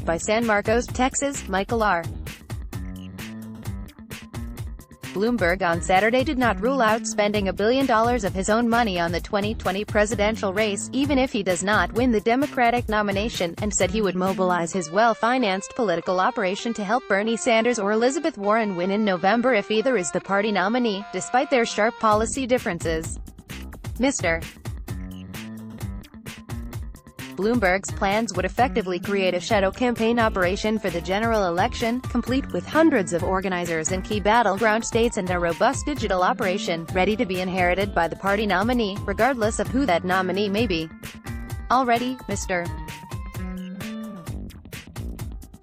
live by San Marcos, Texas, Michael R. Bloomberg on Saturday did not rule out spending $1 billion of his own money on the 2020 presidential race, even if he does not win the Democratic nomination, and said he would mobilize his well-financed political operation to help Bernie Sanders or Elizabeth Warren win in November if either is the party nominee, despite their sharp policy differences. Mr. Bloomberg's plans would effectively create a shadow campaign operation for the general election, complete with hundreds of organizers in key battleground states and a robust digital operation, ready to be inherited by the party nominee, regardless of who that nominee may be. Already, Mr.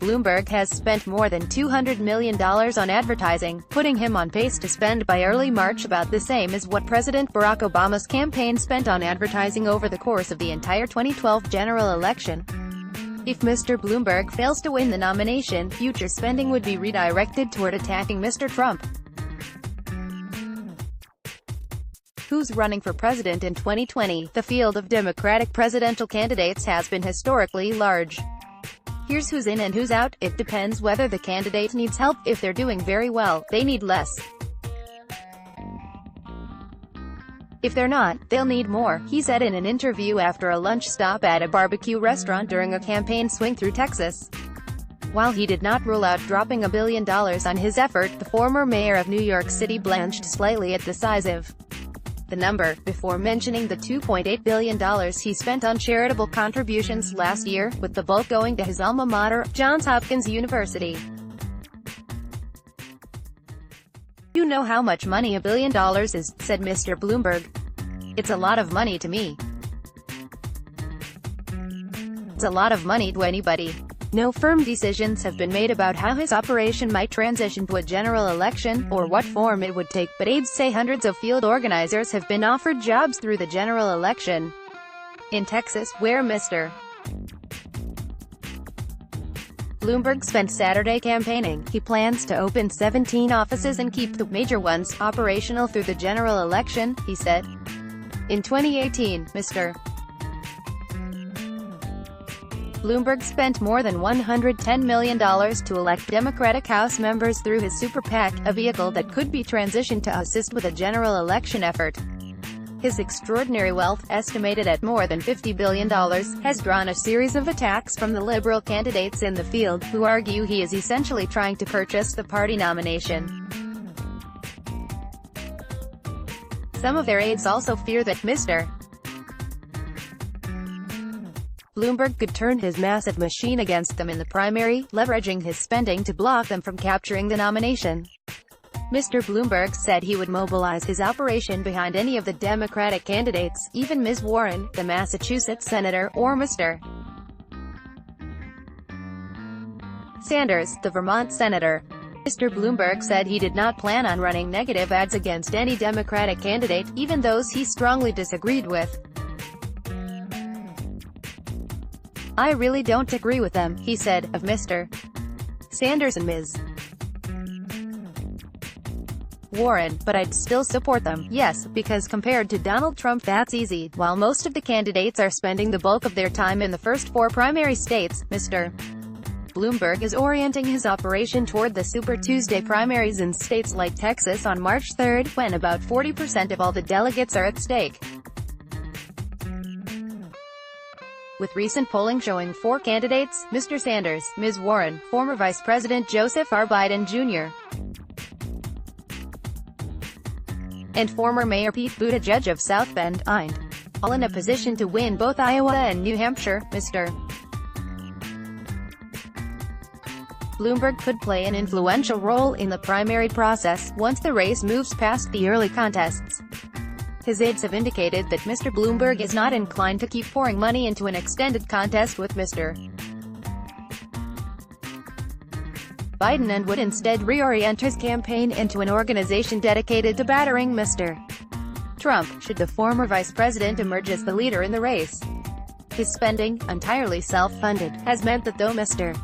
Bloomberg has spent more than $200 million on advertising, putting him on pace to spend by early March about the same as what President Barack Obama's campaign spent on advertising over the course of the entire 2012 general election. If Mr. Bloomberg fails to win the nomination, future spending would be redirected toward attacking Mr. Trump, who's running for president in 2020. The field of Democratic presidential candidates has been historically large. Here's who's in and who's out. It depends whether the candidate needs help. If they're doing very well, they need less. If they're not, they'll need more, he said in an interview after a lunch stop at a barbecue restaurant during a campaign swing through Texas. While he did not rule out dropping $1 billion on his effort, the former mayor of New York City blanched slightly at the size of the number, before mentioning the $2.8 billion he spent on charitable contributions last year, with the bulk going to his alma mater, Johns Hopkins University. "You know how much money $1 billion is," said Mr. Bloomberg. "It's a lot of money to me. It's a lot of money to anybody." No firm decisions have been made about how his operation might transition to a general election, or what form it would take, but aides say hundreds of field organizers have been offered jobs through the general election. In Texas, where Mr. Bloomberg spent Saturday campaigning, he plans to open 17 offices and keep the major ones operational through the general election, he said. In 2018, Mr. Bloomberg spent more than $110 million to elect Democratic House members through his super PAC, a vehicle that could be transitioned to assist with a general election effort. His extraordinary wealth, estimated at more than $50 billion, has drawn a series of attacks from the liberal candidates in the field, who argue he is essentially trying to purchase the party nomination. Some of their aides also fear that Mr. Bloomberg could turn his massive machine against them in the primary, leveraging his spending to block them from capturing the nomination. Mr. Bloomberg said he would mobilize his operation behind any of the Democratic candidates, even Ms. Warren, the Massachusetts senator, or Mr. Sanders, the Vermont senator. Mr. Bloomberg said he did not plan on running negative ads against any Democratic candidate, even those he strongly disagreed with. "I really don't agree with them," he said, of Mr. Sanders and Ms. Warren, "but I'd still support them, yes, because compared to Donald Trump that's easy." While most of the candidates are spending the bulk of their time in the first 4 primary states, Mr. Bloomberg is orienting his operation toward the Super Tuesday primaries in states like Texas on March 3, when about 40% of all the delegates are at stake. With recent polling showing 4 candidates, Mr. Sanders, Ms. Warren, former Vice President Joseph R. Biden Jr., and former Mayor Pete Buttigieg of South Bend, Ind., all in a position to win both Iowa and New Hampshire, Mr. Bloomberg could play an influential role in the primary process, once the race moves past the early contests. His aides have indicated that Mr. Bloomberg is not inclined to keep pouring money into an extended contest with Mr. Biden and would instead reorient his campaign into an organization dedicated to battering Mr. Trump, should the former vice president emerge as the leader in the race. His spending, entirely self-funded, has meant that though Mr.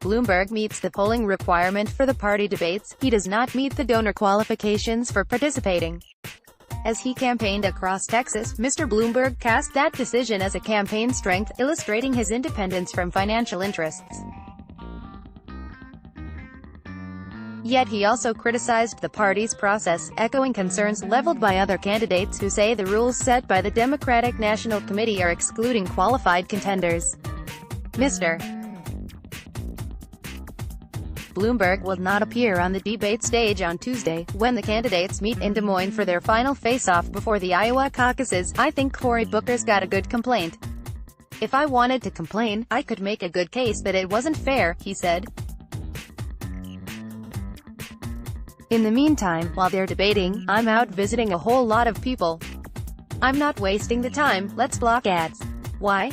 Bloomberg meets the polling requirement for the party debates, he does not meet the donor qualifications for participating. As he campaigned across Texas, Mr. Bloomberg cast that decision as a campaign strength, illustrating his independence from financial interests. Yet he also criticized the party's process, echoing concerns leveled by other candidates who say the rules set by the Democratic National Committee are excluding qualified contenders. Mr. Bloomberg will not appear on the debate stage on Tuesday, when the candidates meet in Des Moines for their final face-off before the Iowa caucuses. "I think Cory Booker's got a good complaint. If I wanted to complain, I could make a good case that it wasn't fair," he said. "In the meantime, while they're debating, I'm out visiting a whole lot of people. I'm not wasting the time. Let's block ads. Why?